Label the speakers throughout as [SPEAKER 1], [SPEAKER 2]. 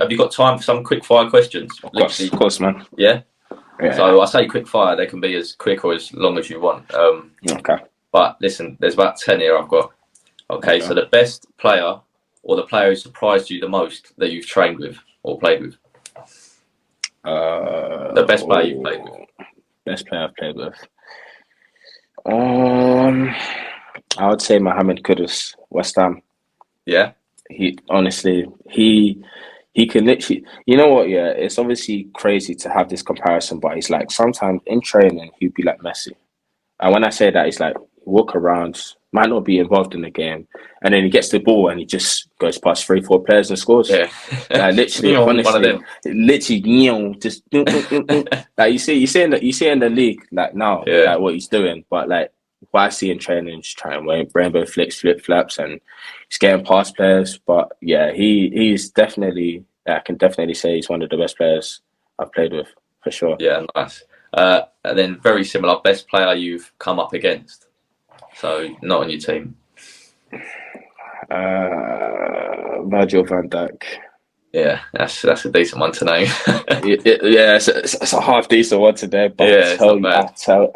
[SPEAKER 1] Have you got time for some quick fire questions?
[SPEAKER 2] Of course, man.
[SPEAKER 1] Yeah?
[SPEAKER 2] Yeah.
[SPEAKER 1] So I say quick fire, they can be as quick or as long as you want.
[SPEAKER 2] Okay.
[SPEAKER 1] But listen, there's about 10 here I've got. Okay, so the best player or the player who surprised you the most that you've trained with or played with? The best player you've played with.
[SPEAKER 2] Best player I've played with. I would say Mohamed Kudus, West Ham.
[SPEAKER 1] Yeah.
[SPEAKER 2] He honestly, he can literally, you know what? Yeah, it's obviously crazy to have this comparison, but he's like sometimes in training he'd be like Messi, and when I say that, it's like walk around, might not be involved in the game, and then he gets the ball and he just goes past 3-4 players and scores.
[SPEAKER 1] Yeah.
[SPEAKER 2] Like literally, honestly, literally, just like you see in the league, like now, like what he's doing, but like what I see in training, just trying rainbow flicks, flip flaps, and he's getting past players. But yeah, he's definitely, I can definitely say he's one of the best players I've played with for sure.
[SPEAKER 1] Yeah, nice. And then very similar, best player you've come up against. So not on your team.
[SPEAKER 2] Virgil van Dijk.
[SPEAKER 1] Yeah, that's a decent one to name.
[SPEAKER 2] Yeah, it's a half decent one today. But yeah,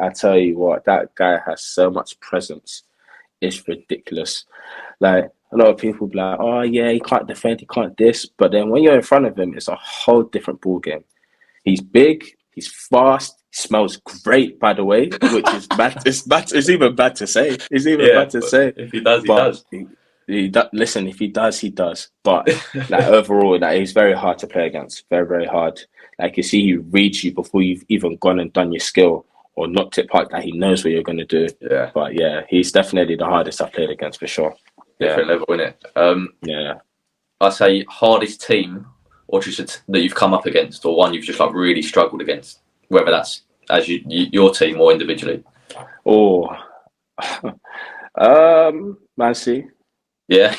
[SPEAKER 2] I tell you what, that guy has so much presence. It's ridiculous. Like a lot of people be like, oh yeah, he can't defend, he can't this. But then when you're in front of him, it's a whole different ball game. He's big, he's fast, he smells great, by the way, which is bad. It's even bad to say. It's even bad to say.
[SPEAKER 1] If he does, he does.
[SPEAKER 2] Listen, if he does, he does. But like overall, like he's very hard to play against. Very, very hard. Like you see, he reads you before you've even gone and done your skill or knocked it park. Like he knows what you're going to do.
[SPEAKER 1] Yeah.
[SPEAKER 2] But yeah, he's definitely the hardest I've played against for sure.
[SPEAKER 1] Different level, innit?
[SPEAKER 2] Yeah.
[SPEAKER 1] I say hardest team, or just that you've come up against, or one you've just like really struggled against, whether that's as your team or individually.
[SPEAKER 2] Oh, Man City.
[SPEAKER 1] Yeah.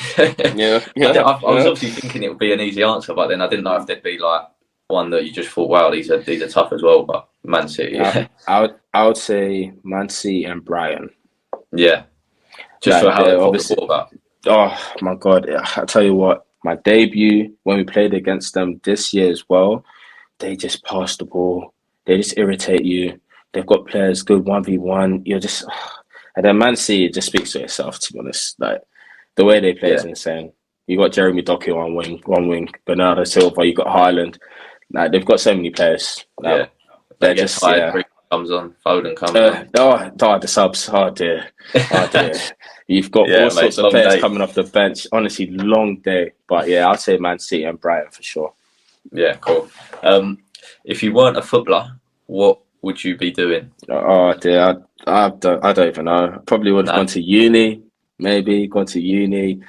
[SPEAKER 2] Yeah.
[SPEAKER 1] I was obviously thinking it would be an easy answer, but then I didn't know if there'd be like one that you just thought, wow, these are tough as well. But Man City, yeah.
[SPEAKER 2] I would say Man City and Bryan.
[SPEAKER 1] Yeah. Just like, for how they obviously about.
[SPEAKER 2] Oh my God! I tell you what, my debut when we played against them this year as well, they just pass the ball. They just irritate you. They've got players good 1v1. You're just, and then Man City, it just speaks to itself. To be honest, like the way they play is insane. You got Jeremy Doku on one wing, Bernardo Silva. You got Haaland. Like they've got so many players. Like, they're just
[SPEAKER 1] comes on, Foden comes on.
[SPEAKER 2] The subs. Oh dear. You've got all sorts of players coming off the bench. Honestly, long day. But yeah, I'd say Man City and Brighton for sure.
[SPEAKER 1] Yeah, cool. If you weren't a footballer, what would you be doing?
[SPEAKER 2] Oh dear, I don't even know. Probably would have gone to uni. Maybe gone to uni.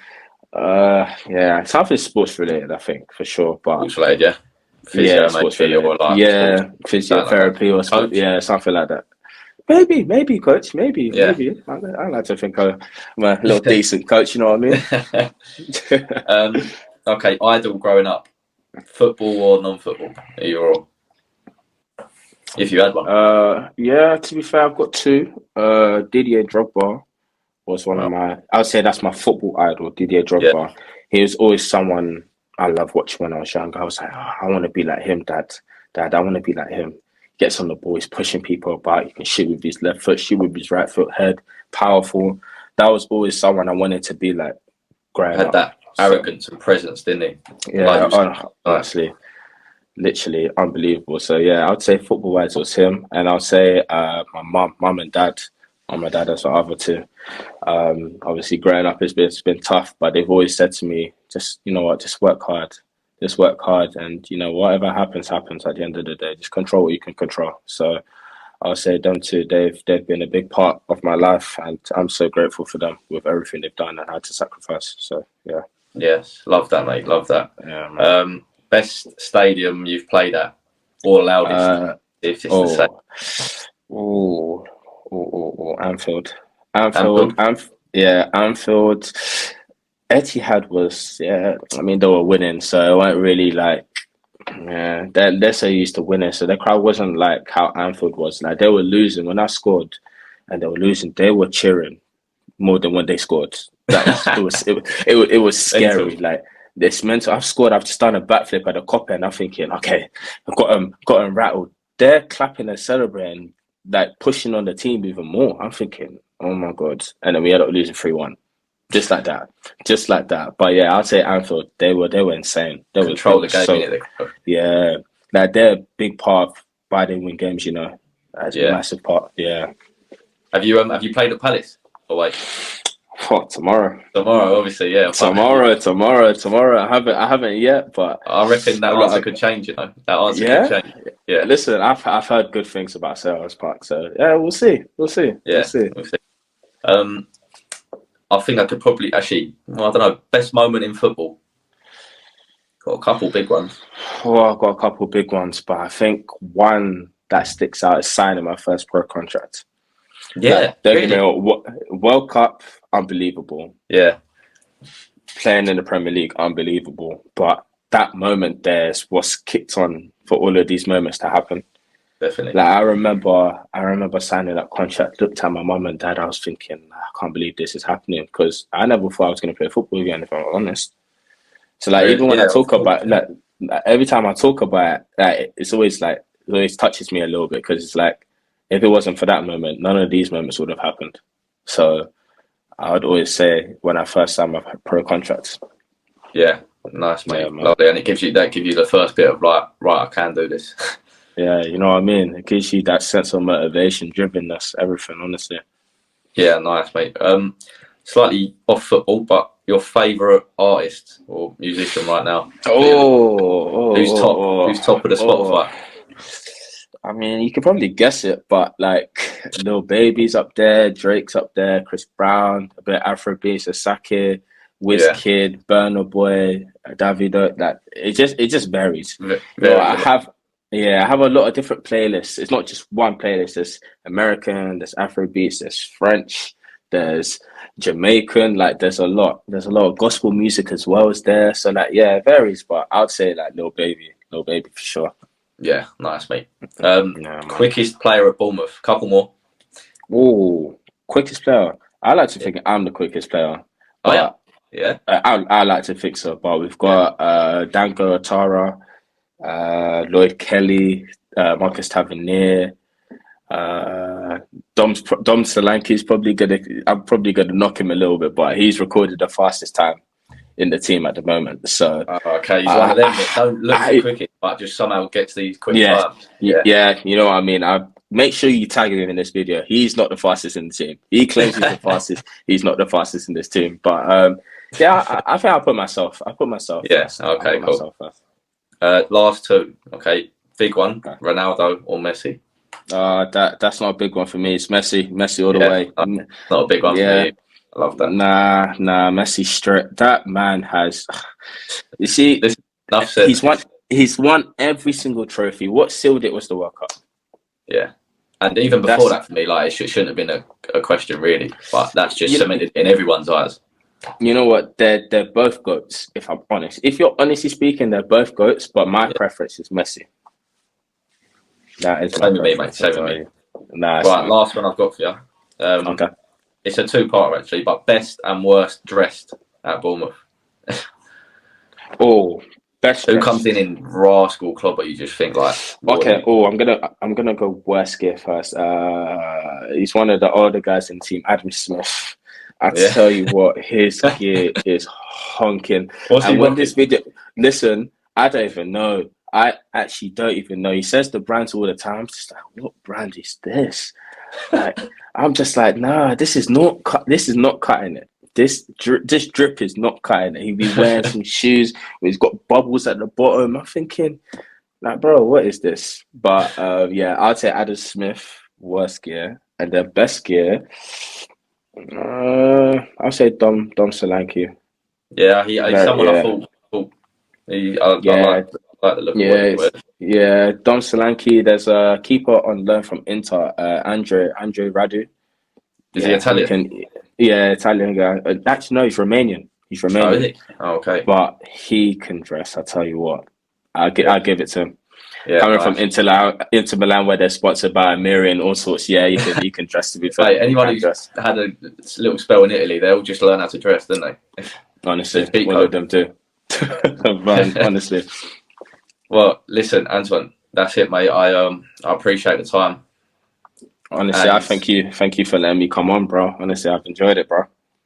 [SPEAKER 2] Yeah, something sports related, I think for sure. But
[SPEAKER 1] sports related, yeah.
[SPEAKER 2] Physio, sports related. Or like physiotherapy or something. Yeah, something like that. Maybe, coach. Maybe. I like to think I'm a little decent coach. You know what I mean?
[SPEAKER 1] Okay, idol growing up, football or non-football? Either or. If you had one.
[SPEAKER 2] Yeah. To be fair, I've got two. Didier Drogba was one of my. I would say that's my football idol. Didier Drogba. Yeah. He was always someone I loved watching when I was young. I was like, I want to be like him, Dad. I want to be like him. Gets on the ball, he's pushing people about. He can shoot with his left foot, shoot with his right foot, head, powerful. That was always someone I wanted to be like growing
[SPEAKER 1] up. Had that arrogance and presence, didn't he?
[SPEAKER 2] Yeah, honestly, literally unbelievable. So yeah, I would say football-wise it was him, and I'll say my mum and dad. My dad as well, other two. Obviously, growing up it's been tough, but they've always said to me, just you know what, just work hard. Just work hard, and you know whatever happens at the end of the day. Just control what you can control. So I'll say them two. They've been a big part of my life, and I'm so grateful for them with everything they've done and had to sacrifice. So yeah.
[SPEAKER 1] Yes, love that, mate. Love that.
[SPEAKER 2] Yeah,
[SPEAKER 1] best stadium you've played at, or loudest? If it's the same.
[SPEAKER 2] Anfield. Anfield. Etihad was, I mean, they were winning, so it weren't really like, they're so used to winning, so the crowd wasn't like how Anfield was. Like, they were losing. When I scored and they were losing, they were cheering more than when they scored. Like, it was scary. Like, It's mental. I've scored. I've just done a backflip at the copper, and I'm thinking, okay, I've got them rattled. They're clapping and celebrating, like pushing on the team even more. I'm thinking, oh my god! And then we ended up losing 3-1, just like that. But yeah, I'd say Anfield. They were insane.
[SPEAKER 1] Control the game, innit?
[SPEAKER 2] Yeah, like they're a big part of why they win games. You know, that's a massive part. Yeah.
[SPEAKER 1] Have you played at Palace? Oh wait.
[SPEAKER 2] Oh, tomorrow,
[SPEAKER 1] obviously, yeah.
[SPEAKER 2] Tomorrow. I haven't yet, but
[SPEAKER 1] I reckon that answer could change. You know, that answer could change. Yeah.
[SPEAKER 2] Listen, I've heard good things about Selhurst Park, so yeah, we'll see.
[SPEAKER 1] Yeah, we'll see. I think I could probably actually. Well, I don't know. Best moment in football. Got a couple big ones.
[SPEAKER 2] Well, I've got a couple big ones, but I think one that sticks out is signing my first pro contract.
[SPEAKER 1] Yeah,
[SPEAKER 2] World Cup, unbelievable.
[SPEAKER 1] Yeah,
[SPEAKER 2] playing in the Premier League, unbelievable. But that moment there's what's kicked on for all of these moments to happen.
[SPEAKER 1] Definitely.
[SPEAKER 2] Like I remember signing that contract. Looked at my mum and dad. I was thinking, I can't believe this is happening because I never thought I was going to play football again. If I'm honest. So like even when I talk about like every time I talk about it, like it always touches me a little bit because it's like. If it wasn't for that moment, none of these moments would have happened. So I would always say when I first signed my pro contracts.
[SPEAKER 1] Yeah, nice, mate. Yeah, lovely. And it gives you the first bit of right, I can do this.
[SPEAKER 2] Yeah, you know what I mean? It gives you that sense of motivation, drivenness, everything, honestly.
[SPEAKER 1] Yeah, nice, mate. Slightly off football, but your favourite artist or musician right now? Who's top of the Spotify?
[SPEAKER 2] I mean, you could probably guess it, but like Lil Baby's up there, Drake's up there, Chris Brown, a bit of Afrobeats, Asake, Wizkid, Burna Boy, Davido. Like it just varies. I have a lot of different playlists. It's not just one playlist. There's American, there's Afrobeats, there's French, there's Jamaican. Like there's a lot of gospel music as well as there. So like it varies, but I'd say like Lil Baby for sure.
[SPEAKER 1] Yeah, nice, mate. Quickest player at Bournemouth. Couple more.
[SPEAKER 2] Oh, quickest player. I like to think I'm the quickest player.
[SPEAKER 1] Oh, yeah.
[SPEAKER 2] I like to think so. But we've got Danko Atara, Lloyd Kelly, Marcus Tavernier, Dom Solanke is probably gonna. I'm probably gonna knock him a little bit, but he's recorded the fastest time in the team at the moment. So
[SPEAKER 1] okay, he's one of them that don't look for cricket, but just somehow gets these quick times.
[SPEAKER 2] Yeah, you know what I mean. I make sure you tag him in this video. He's not the fastest in the team. He claims he's the fastest. He's not the fastest in this team. But I think I'll put myself.
[SPEAKER 1] Yeah.
[SPEAKER 2] First.
[SPEAKER 1] Okay. Cool. Last two. Okay. Big one. Okay. Ronaldo or Messi?
[SPEAKER 2] That's not a big one for me. It's Messi all the way.
[SPEAKER 1] Not a big one for me. I love that.
[SPEAKER 2] Nah, Messi straight. That man has. You see, he's won every single trophy. What sealed it was the World Cup.
[SPEAKER 1] Yeah, and even before that, for me, like it shouldn't have been a question really, but that's just cemented in everyone's eyes.
[SPEAKER 2] You know what? They're both goats. If I'm honest, if you're honestly speaking, they're both goats. But my preference is Messi. That is
[SPEAKER 1] same with me, mate. Same with me.
[SPEAKER 2] Right,
[SPEAKER 1] last one I've got for you.
[SPEAKER 2] Okay.
[SPEAKER 1] It's a two-parter actually, but best and worst dressed at Bournemouth.
[SPEAKER 2] Best.
[SPEAKER 1] Who comes in rascal club, but you just think like.
[SPEAKER 2] Okay. I'm gonna go worst gear first. He's one of the older guys in the team, Adam Smith. I tell you what, his gear is honking. This video, listen, I don't even know. I actually don't even know. He says the brands all the time. I'm just like, what brand is this? Like, I'm just like, nah, this is not cutting it. This drip is not cutting it. He'd be wearing some shoes where he's got bubbles at the bottom. I'm thinking, like, bro, what is this? But I'd say Adam Smith, worst gear, and then best gear. I'll say Dom Solanke.
[SPEAKER 1] Yeah, he's someone I thought. I like the look of what he wears.
[SPEAKER 2] Yeah, Dom Solanke. There's a keeper on loan from Inter, Andre Radu.
[SPEAKER 1] Is he Italian?
[SPEAKER 2] Italian guy. Actually, no, he's Romanian.
[SPEAKER 1] Oh, is he? Oh, okay.
[SPEAKER 2] But he can dress. I tell you what, I'll give it to him.
[SPEAKER 1] Yeah,
[SPEAKER 2] coming from Inter Milan, where they're sponsored by Amiri and all sorts. Yeah, you can dress to be fair.
[SPEAKER 1] Hey, anyone who's had a little spell in Italy, they all just learn how to dress, don't they?
[SPEAKER 2] Honestly, one of them do. Man, honestly.
[SPEAKER 1] Well, listen, Antoine, that's it, mate. I appreciate the time.
[SPEAKER 2] Honestly, I thank you for letting me come on, bro. Honestly, I've enjoyed it, bro.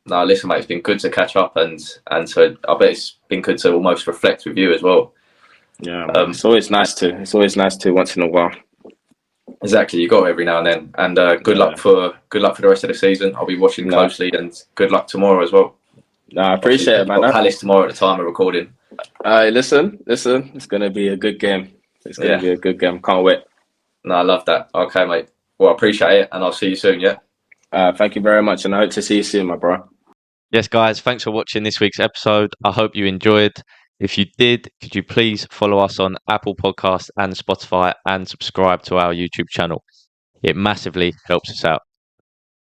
[SPEAKER 1] No, listen, mate, it's been good to catch up, and so I bet it's been good to almost reflect with you as well.
[SPEAKER 2] Yeah, it's always nice to. It's always nice to once in a while.
[SPEAKER 1] Exactly, you got every now and then, and good luck for the rest of the season. I'll be watching closely, and good luck tomorrow as well.
[SPEAKER 2] No, I appreciate it, man.
[SPEAKER 1] Palace tomorrow at the time of recording.
[SPEAKER 2] Listen, it's gonna be a good game. It's gonna be a good game. Can't wait.
[SPEAKER 1] No, I love that. Okay, mate. Well, I appreciate it, and I'll see you soon. Yeah.
[SPEAKER 2] Thank you very much, and I hope to see you soon, my bro.
[SPEAKER 3] Yes, guys, thanks for watching this week's episode. I hope you enjoyed. If you did, could you please follow us on Apple Podcasts and Spotify and subscribe to our YouTube channel? It massively helps us out.